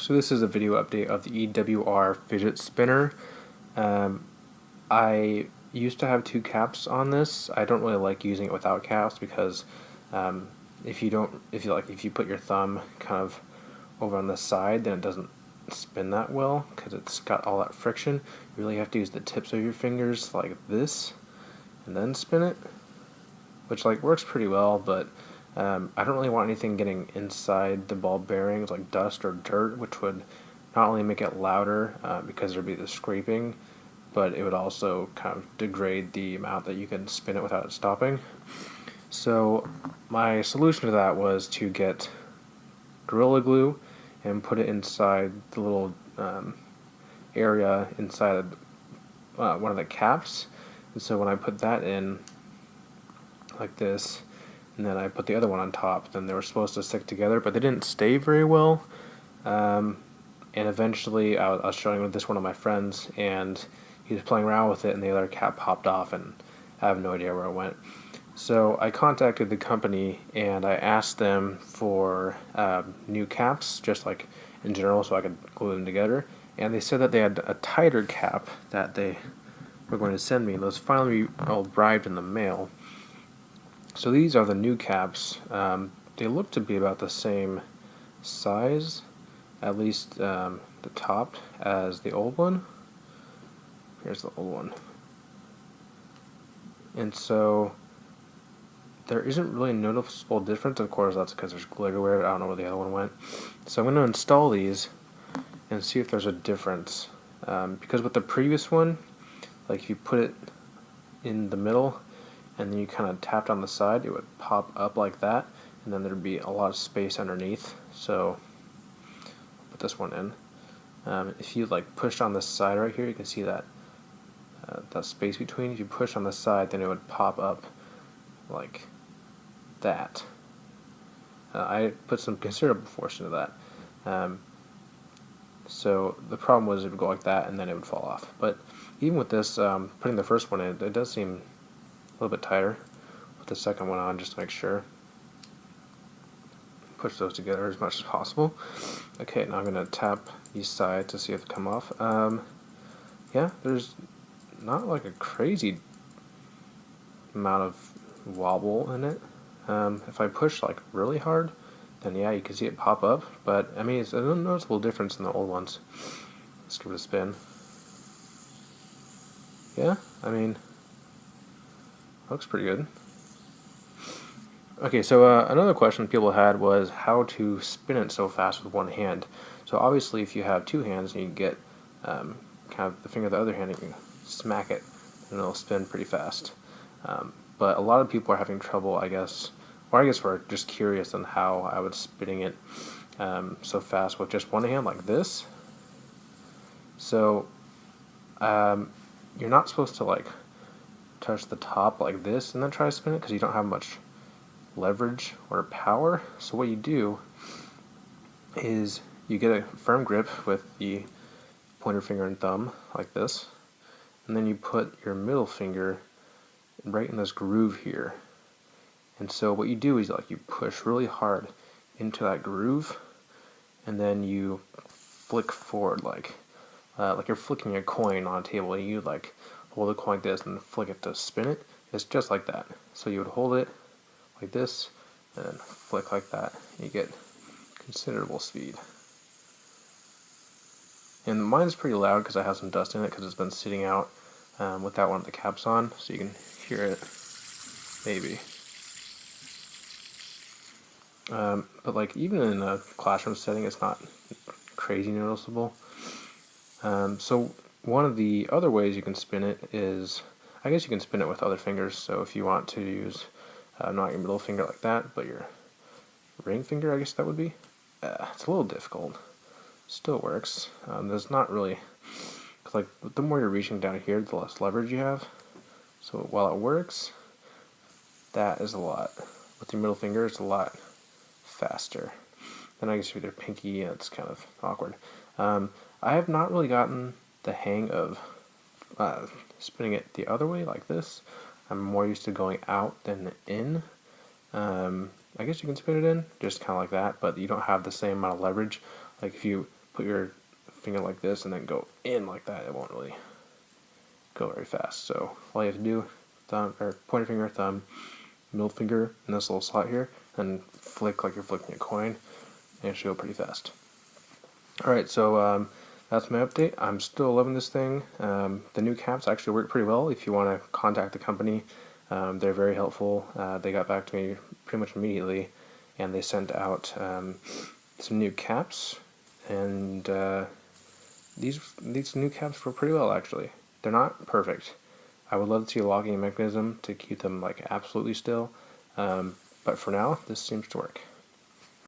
So this is a video update of the EWR fidget spinner. I used to have two caps on this. I don't really like using it without caps because if you put your thumb kind of over on the side, then it doesn't spin that well because it's got all that friction. You really have to use the tips of your fingers like this and then spin it, which works pretty well, but I don't really want anything getting inside the ball bearings like dust or dirt, which would not only make it louder because there'd be the scraping, but it would also kind of degrade the amount that you can spin it without it stopping. So my solution to that was to get Gorilla Glue and put it inside the little area inside one of the caps. And so when I put that in like this, and then I put the other one on top, then they were supposed to stick together, but they didn't stay very well. And eventually I was showing with this one of my friends, and he was playing around with it, and the other cap popped off, and I have no idea where it went. So I contacted the company, and I asked them for new caps, just like in general, so I could glue them together. And they said that they had a tighter cap that they were going to send me, and those finally all arrived in the mail. So these are the new caps. They look to be about the same size, at least the top, as the old one. Here's the old one. And so there isn't really a noticeable difference. Of course, that's because there's glue everywhere. I don't know where the other one went. So I'm going to install these and see if there's a difference. Because with the previous one, if you put it in the middle and then you kind of tapped on the side, it would pop up like that, and then there'd be a lot of space underneath. So I'll put this one in. If you push on this side right here, you can see that that space between. If you push on the side, then it would pop up like that. I put some considerable force into that. So the problem was it would go like that, and then it would fall off. But even with this, putting the first one in, it does seem a little bit tighter. Put the second one on just to make sure. Push those together as much as possible. Okay, now I'm going to tap these sides to see if they come off. Yeah, there's not a crazy amount of wobble in it. If I push really hard, then yeah, you can see it pop up. But I mean, it's a noticeable difference in the old ones. Let's give it a spin. Yeah, I mean, looks pretty good. Okay, so another question people had was how to spin it so fast with one hand. So obviously, if you have two hands, and you get kind of the finger of the other hand, you can smack it, and it'll spin pretty fast. But a lot of people are having trouble, I guess, or I guess we're just curious on how I was spinning it so fast with just one hand like this. So you're not supposed to touch the top like this and then try to spin it because you don't have much leverage or power. So what you do is you get a firm grip with the pointer finger and thumb like this, and then you put your middle finger right in this groove here. And so what you do is you push really hard into that groove, and then you flick forward like you're flicking a coin on a table. You hold the coin like this and flick it to spin it. It's just like that. So you would hold it like this and then flick like that. You get considerable speed. And mine's pretty loud because I have some dust in it because it's been sitting out without one of the caps on, so you can hear it maybe. But even in a classroom setting, it's not crazy noticeable. So one of the other ways you can spin it is, I guess you can spin it with other fingers. So if you want to use not your middle finger like that, but your ring finger, I guess that would be. It's a little difficult. Still works. There's not really, because the more you're reaching down here, the less leverage you have. So while it works, that is a lot. With your middle finger, it's a lot faster. Then I guess with your pinky, it's kind of awkward. I have not really gotten the hang of spinning it the other way like this. I'm more used to going out than in. I guess you can spin it in, just kind of like that, but you don't have the same amount of leverage. If you put your finger like this and then go in like that, it won't really go very fast. So all you have to do, thumb or pointer finger, thumb, middle finger in this little slot here, and flick like you're flicking a coin, and it should go pretty fast. Alright, so that's my update. I'm still loving this thing. The new caps actually work pretty well. If you want to contact the company, they're very helpful. They got back to me pretty much immediately, and they sent out some new caps, and these new caps work pretty well actually. They're not perfect. I would love to see a locking mechanism to keep them like absolutely still, but for now, this seems to work.